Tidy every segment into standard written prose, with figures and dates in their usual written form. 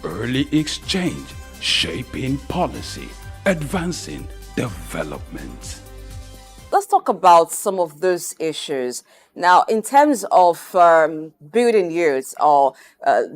Early exchange, shaping policy, advancing development. Let's talk about some of those issues. Now, in terms of building youth or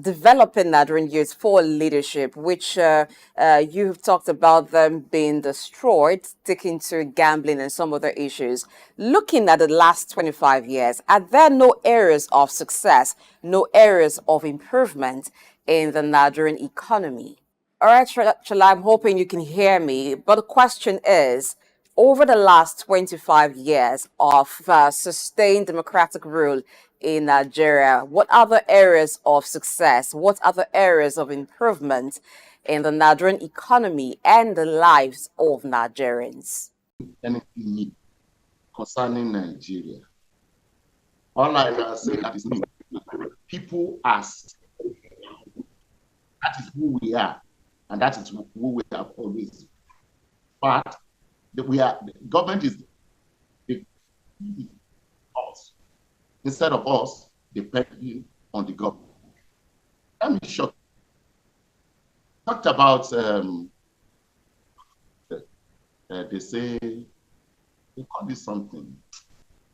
developing Nigerian youth for leadership, which you've talked about them being destroyed, taken to gambling and some other issues. Looking at the last 25 years, are there no areas of success, no areas of improvement in the Nigerian economy? All right, Shola, I'm hoping you can hear me. But the question is, over the last 25 years of sustained democratic rule in Nigeria, what other areas of success, what other areas of improvement in the Nigerian economy and the lives of Nigerians? Anything new concerning Nigeria. All I can say that is new. People ask. That is who we are, and that is who we have always been. But the government is us. Instead of us depending on the government. Let me shock. Talked about they say they call this something.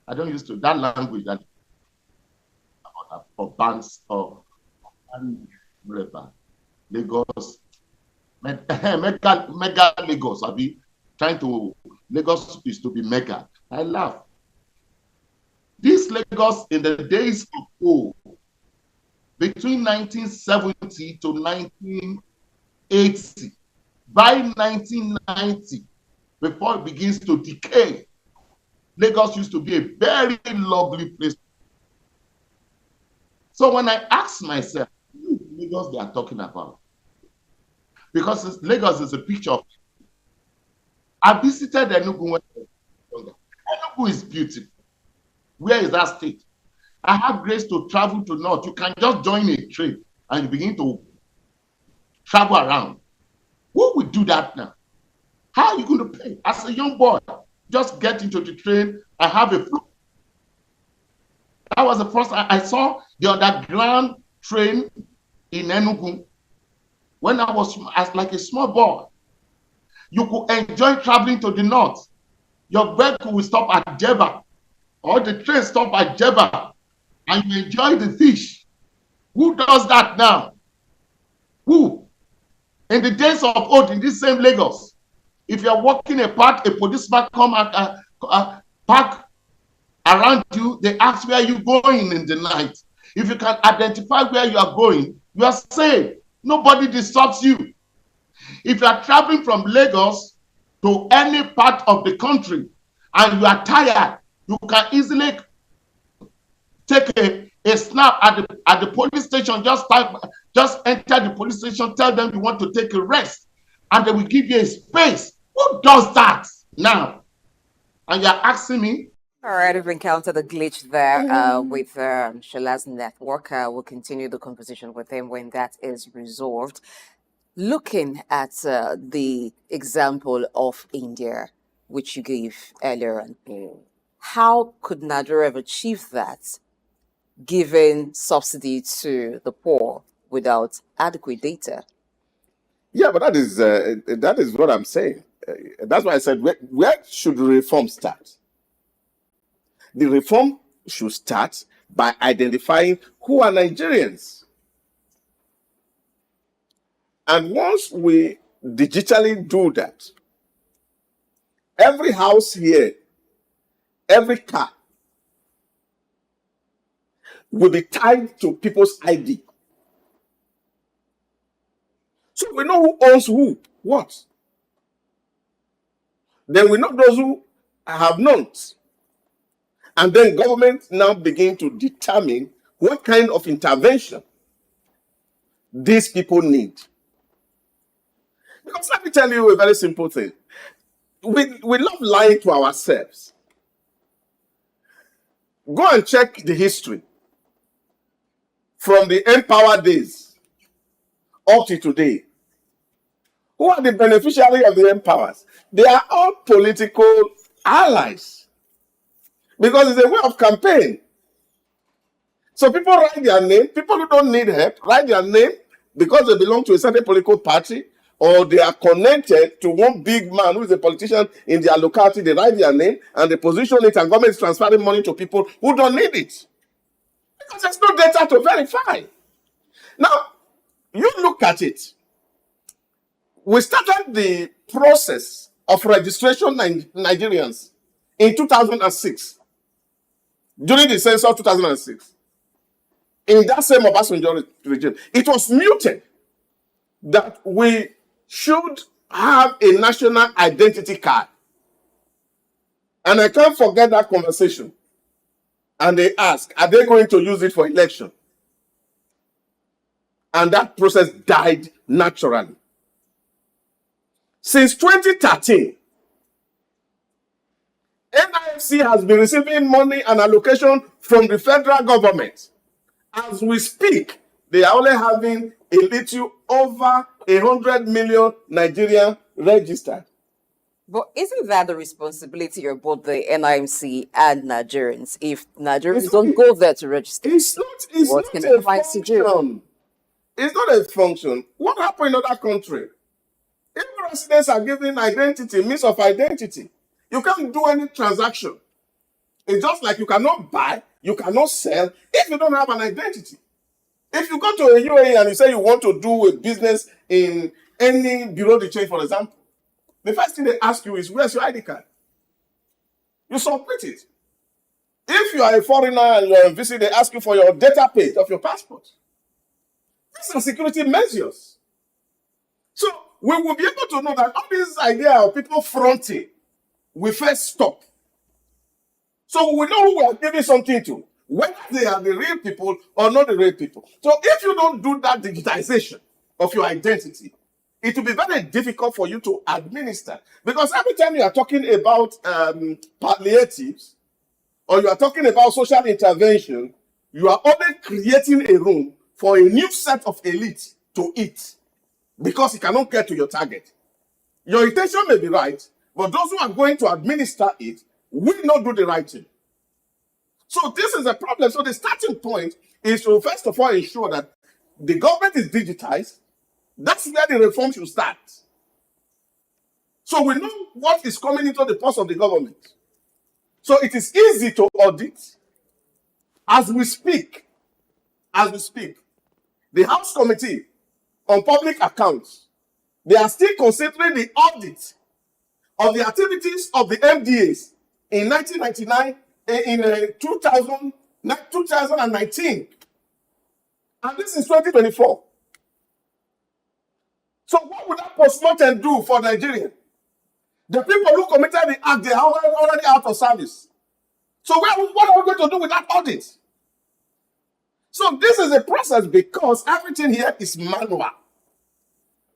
I don't use to that language that for bands or whatever. Lagos, mega Lagos. I be trying to Lagos is to be mega. I laugh. This Lagos in the days of old, between 1970 to 1980, by 1990, before it begins to decay, Lagos used to be a very lovely place. So when I ask myself, who is Lagos they are talking about? Because Lagos is a picture of. I visited Enugu when I was younger. Enugu is beautiful. Where is that state? I have grace to travel to North. You can just join a train and you begin to travel around. Who would do that now? How are you going to pay? As a young boy, just get into the train and have a flu. That was the first time I saw the underground train in Enugu when I was like a small boy. You could enjoy traveling to the north. Your vehicle will stop at Jeba, or the train stop at Jeba, and you enjoy the fish. Who does that now? Who? In the days of old, in this same Lagos, if you're walking apart, a policeman come and park around you, they ask where you're going in the night. If you can identify where you are going, you are safe. Nobody disturbs you. If you are traveling from Lagos to any part of the country and you are tired, you can easily take a snap at the police station. Just enter the police station, tell them you want to take a rest, and they will give you a space. Who does that now? And you're asking me? All right, we've encountered a glitch there with Shola's network. We'll continue the conversation with him when that is resolved. Looking at the example of India, which you gave earlier on, how could Nigeria have achieved that, giving subsidy to the poor without adequate data? Yeah, but that is what I'm saying. That's why I said, where should the reform start? The reform should start by identifying who are Nigerians. And once we digitally do that, every house here, every car will be tied to people's ID. So we know who owns who, what. Then we know those who have not. And then government now begin to determine what kind of intervention these people need. Because let me tell you a very simple thing. We love lying to ourselves. Go and check the history from the Empower days up to today. Who are the beneficiaries of the Empowers? They are all political allies. Because it's a way of campaign. So people write their name, people who don't need help, write their name because they belong to a certain political party, or they are connected to one big man who is a politician in their locality. They write their name and they position it, and government is transferring money to people who don't need it. Because there's no data to verify. Now, you look at it. We started the process of registration Nigerians in 2006, during the census of 2006. In that same Obasanjo regime, it was muted that we should have a national identity card. And I can't forget that conversation. And they asked, are they going to use it for election? And that process died naturally. Since 2013, NIFC has been receiving money and allocation from the federal government. As we speak, they are only having a little over 100 million Nigerian registered. But isn't that the responsibility of both the NIMC and Nigerians? If Nigerians don't go there to register, it's not can a the NIMC do? function. It's not a function. What happened in other countries? If residents are given identity, means of identity, you can't do any transaction. It's just like you cannot buy, you cannot sell if you don't have an identity. If you go to a UAE and you say you want to do a business in any bureau de change, for example, the first thing they ask you is, where's your ID card? You submit it. If you are a foreigner and you're on visit, they ask you for your data page of your passport. These are security measures. So we will be able to know that all this idea of people fronting will first stop. So we know who we are giving something to, whether they are the real people or not the real people. So if you don't do that digitization of your identity, it will be very difficult for you to administer. Because every time you are talking about palliatives or you are talking about social intervention, you are only creating a room for a new set of elite to eat because you cannot get to your target. Your intention may be right, but those who are going to administer it will not do the right thing. So this is a problem. So the starting point is to first of all ensure that the government is digitized. That's where the reform should start. So we know what is coming into the purse of the government. So it is easy to audit. As we speak, the House Committee on Public Accounts, they are still considering the audit of the activities of the MDAs in 1999, in 2019. And this is 2024. So what would that postmortem do for Nigeria? The people who committed the act, they are already out of service. So what are we going to do with that audit? So this is a process because everything here is manual.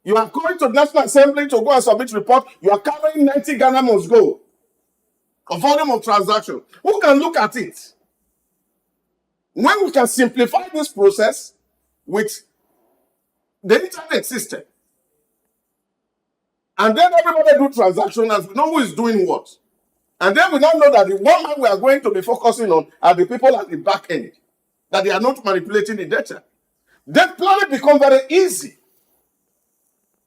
You are going to the National Assembly to go and submit report. You are carrying 90 Ghana must go. A volume of transaction. Who can look at it? When we can simplify this process with the internet system, and then everybody do transaction and we know who is doing what. And then we now know that the one man we are going to be focusing on are the people at the back end, that they are not manipulating the data. Then planning becomes very easy.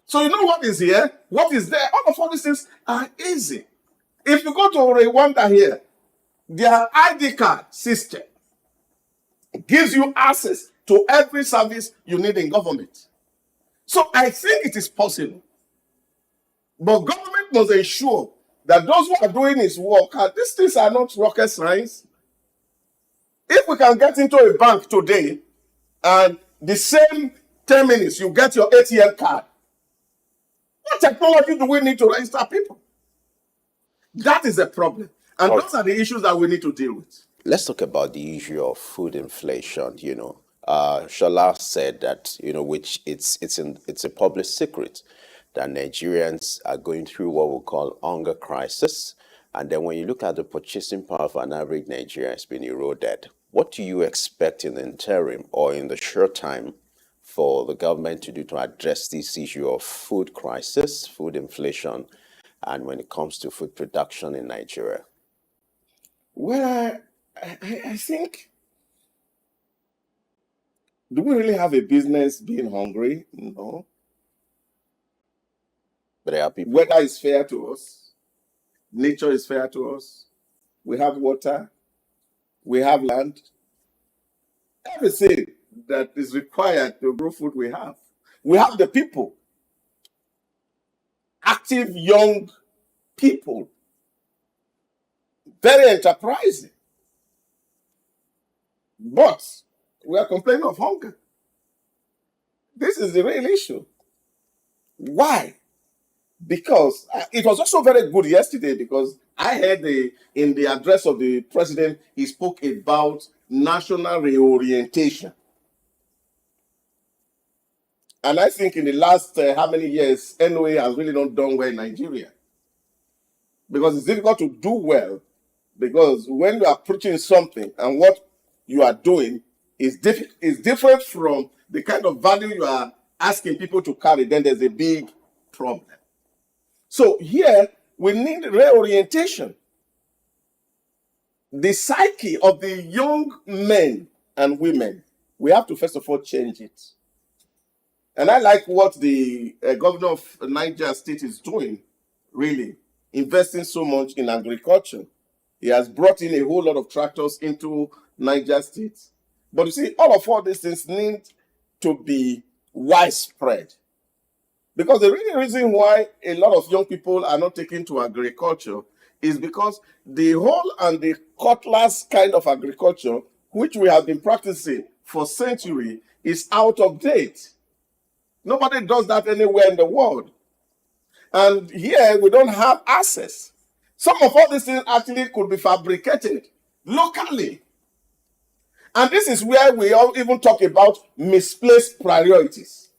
So you know what is here, what is there, all these things are easy. If you go to Rwanda here, their ID card system gives you access to every service you need in government. So I think it is possible. But government must ensure that those who are doing his work, these things are not rocket science. If we can get into a bank today and the same 10 minutes you get your ATM card, what technology do we need to register people? That is a problem. And those are the issues that we need to deal with. Let's talk about the issue of food inflation. Shola said that, which it's a public secret that Nigerians are going through what we call hunger crisis. And then when you look at the purchasing power of an average Nigerian, it's been eroded. What do you expect in the interim or in the short time for the government to do to address this issue of food crisis, food inflation, and when it comes to food production in Nigeria? Well, I think Do we really have a business being hungry? No. But there are people. Weather is fair to us. Nature is fair to us. We have water. We have land. Everything that is required to grow food we have. We have the people. Active young people. Very enterprising. But we are complaining of hunger. This is the real issue. Why? Because it was also very good yesterday, because I heard in the address of the president, he spoke about national reorientation. And I think in the last how many years, NOA has really not done well in Nigeria. Because it's difficult to do well, because when you are preaching something and what you are doing is different from the kind of value you are asking people to carry, then there's a big problem. So here, we need reorientation. The psyche of the young men and women, we have to first of all change it. And I like what the governor of Niger State is doing, really, investing so much in agriculture. He has brought in a whole lot of tractors into Niger State. But you see, all these things need to be widespread. Because the real reason why a lot of young people are not taken to agriculture is because the hoe and the cutlass kind of agriculture, which we have been practicing for centuries, is out of date. Nobody does that anywhere in the world. And here we don't have access. Some of all these things actually could be fabricated locally. And this is where we all even talk about misplaced priorities.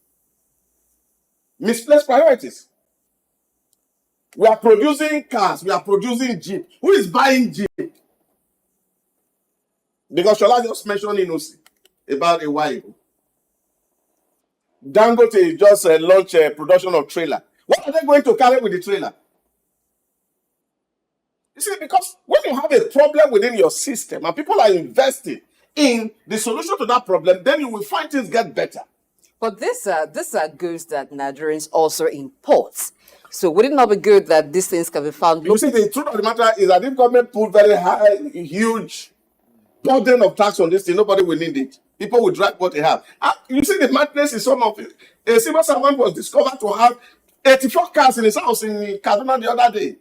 Misplaced priorities. We are producing cars, we are producing Jeep. Who is buying Jeep? Because Shola just mentioned Inosi about a while ago. Dangote just launched a production of trailer. What are they going to carry with the trailer? You see, because when you have a problem within your system and people are investing in the solution to that problem, then you will find things get better. But these are goods that Nigerians also import. So would it not be good that these things can be found locally? You see, the truth of the matter is that if government put very high, huge burden of tax on this thing, nobody will need it. People will drag what they have. You see the madness in some of it. A civil servant was discovered to have 84 cars in his house in Kaduna the other day.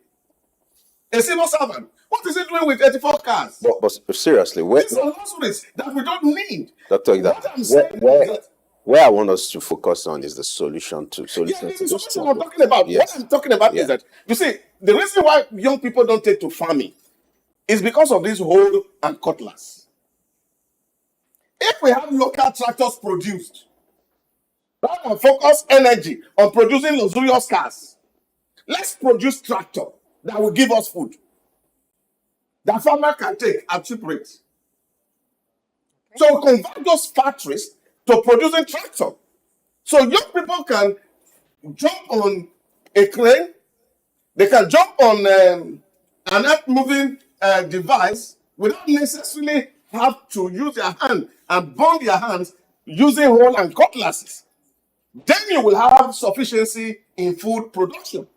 A civil servant. What is he doing with 84 cars? But seriously, These are luxuries that we don't need. Dr. What I'm saying is that where I want us to focus on is the solution to the this solution I'm problem. talking about. Yes. What I'm talking about is that, you see, the reason why young people don't take to farming is because of this hoe and cutlass. If we have local tractors produced, rather than focus energy on producing luxurious cars, let's produce tractor that will give us food that farmer can take at cheap rates. So convert those factories to producing tractor. So young people can jump on a crane, they can jump on an earth-moving device without necessarily have to use their hand and burn their hands using hoe and cutlasses. Then you will have sufficiency in food production.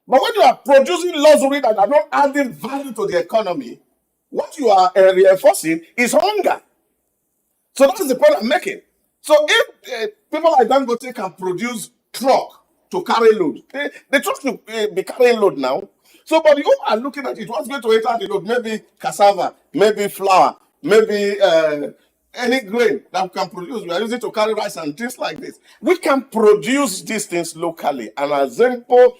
But when you are producing luxury that are not adding value to the economy, what you are reinforcing is hunger. So that's the point I'm making. So if people like Dangote can produce truck to carry load, the truck should be carrying load now. So, but you are looking at it, what's going to enter the load? Maybe cassava, maybe flour, maybe any grain that we can produce. We are using to carry rice and things like this. We can produce these things locally and assemble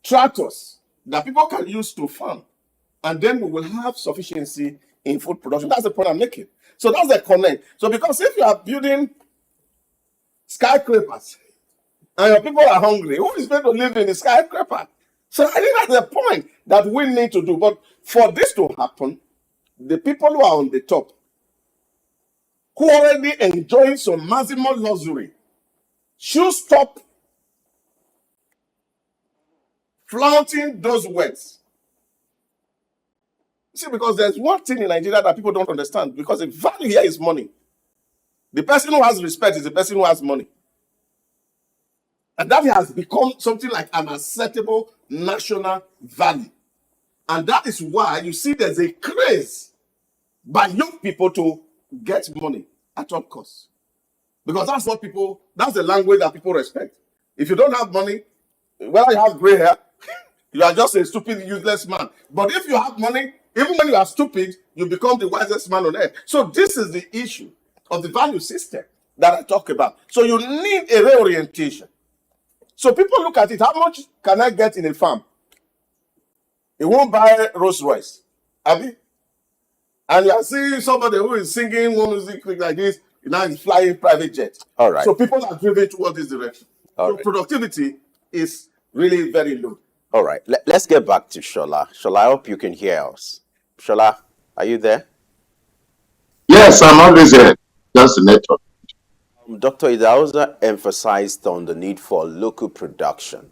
tractors that people can use to farm. And then we will have sufficiency in food production. That's the point I'm making. So that's the connect. So because if you are building skyscrapers and your people are hungry, who is going to live in the skyscraper? So I think that's the point that we need to do. But for this to happen, the people who are on the top, who are already enjoying some maximum luxury, should stop flaunting those words. See, because there's one thing in Nigeria that people don't understand, because the value here is money. The person who has respect is the person who has money. And that has become something like an acceptable national value. And that is why you see there's a craze by young people to get money at all costs. Because that's the language that people respect. If you don't have money, whether you have gray hair, you are just a stupid, useless man. But if you have money, even when you are stupid, you become the wisest man on earth. So this is the issue of the value system that I talk about. So you need a reorientation. So people look at it, how much can I get in a farm? He won't buy Rolls Royce, Abi? And you are seeing somebody who is singing one music like this, now he's flying private jet. All right. So people are driven towards this direction. All so right. Productivity is really very low. All right. Let's get back to Shola. Shola, I hope you can hear us. Shola, are you there? Yes, I'm always there. Just the network. Dr. Idahosa emphasized on the need for local production.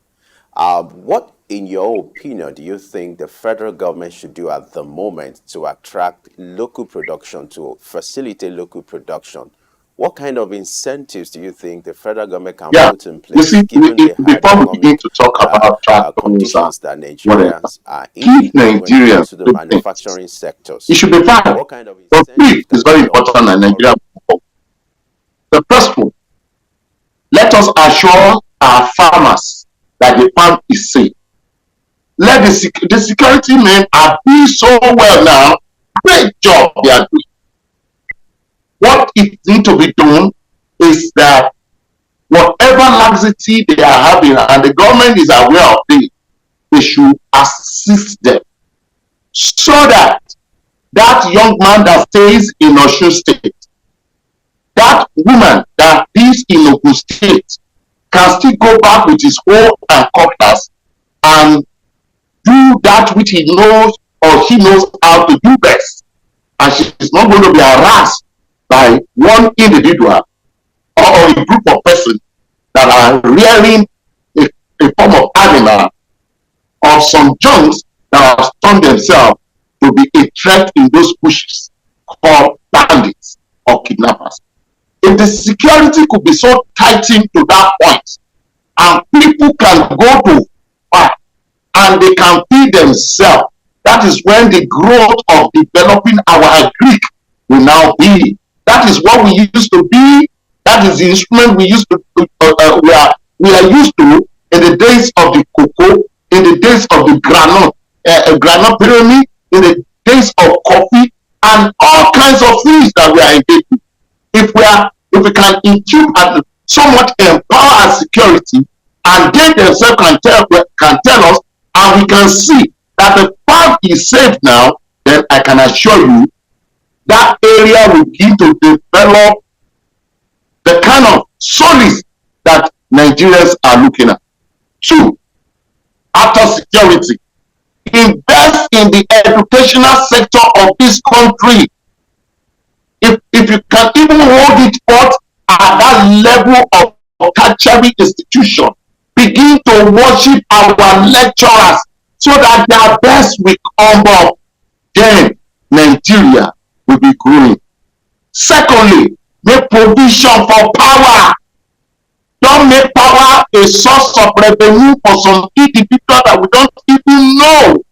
What, in your opinion, do you think the federal government should do at the moment to attract local production, to facilitate local production? What kind of incentives do you think the federal government can put in place, given the before we begin to talk about conditions that Nigerians are in when it comes to the manufacturing sectors? It should be fine. What kind of But incentives is very important in Nigeria. The first one, let us assure our farmers that the farm is safe. Let the security men are doing so well now. Great job they are doing. What it needs to be done is that whatever laxity they are having, and the government is aware of it, they should assist them so that that young man that stays in Osun State, that woman that lives in Ogun State, can still go back with his hoe and cutlass and do that which he knows or she knows how to do best. And she is not going to be harassed by one individual or a group of persons that are rearing a form of animal or some junks that have turned themselves to be a threat in those bushes called bandits or kidnappers. If the security could be so tightened to that point, and people can go to fight and they can feed themselves, that is when the growth of developing our Greek will now be. That is what we used to be. That is the instrument we used to. We are used to in the days of the cocoa, in the days of the granite pyramid, in the days of coffee, and all kinds of things that we are engaged in. If we can impute and somewhat empower our security, and they themselves can tell us, and we can see that the farm is safe now, then I can assure you that area will begin to develop the kind of solace that Nigerians are looking at. 2, after security, invest in the educational sector of this country. If you can even hold it forth at that level of tertiary institution, begin to worship our lecturers so that their best will come up, then Nigeria will be growing. Secondly, make provision for power. Don't make power a source of revenue for some individual that we don't even know.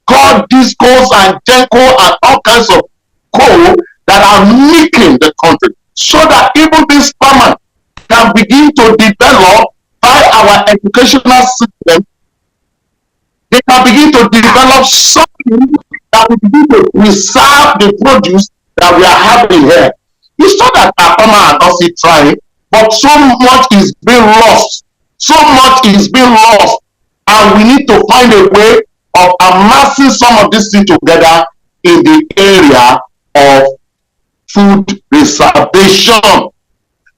Call discos and genco and all kinds of coal that are making the country, so that even this farmer can begin to develop by our educational system. They can begin to develop something that will begin to preserve the produce that we are having here. It's not that our farmer are not still trying, but so much is being lost. So much is being lost, and we need to find a way of amassing some of this thing together in the area of food reservation.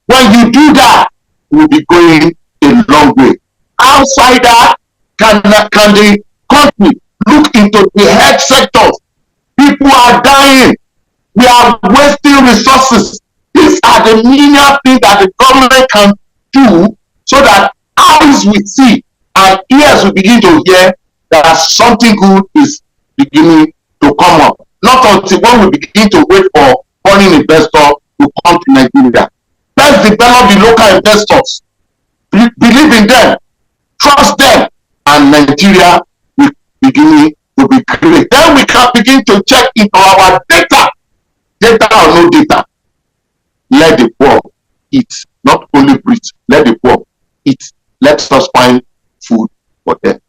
When you do that, we'll be going a long way. Outside that, can the country look into the health sectors? People are dying. We are wasting resources. These are the menial things that the government can do so that eyes will see and ears will begin to hear that something good is beginning to come up. Not until when we begin to wait for foreign investor to come to Nigeria. Let's develop the local investors. Believe in them, trust them, and Nigeria will begin to be great. Then we can begin to check into our data, data or no data. Let the poor eat, not only breathe. Let the poor eat. Let us find food for them.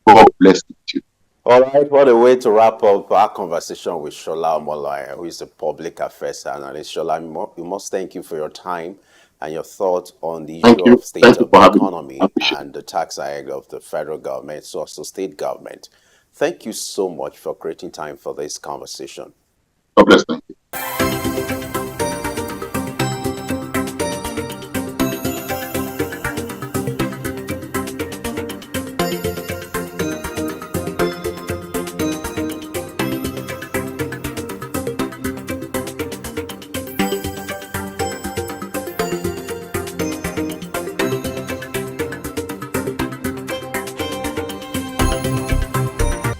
God bless you. All right, what a way to wrap up our conversation with Shola Omolayo, who is a public affairs analyst. Shola, we must thank you for your time and your thoughts on the issue of state of the economy and the tax hike of the federal government, so also state government. Thank you so much for creating time for this conversation. God bless, thank you.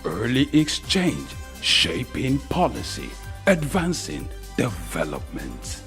Early exchange, shaping policy, advancing development.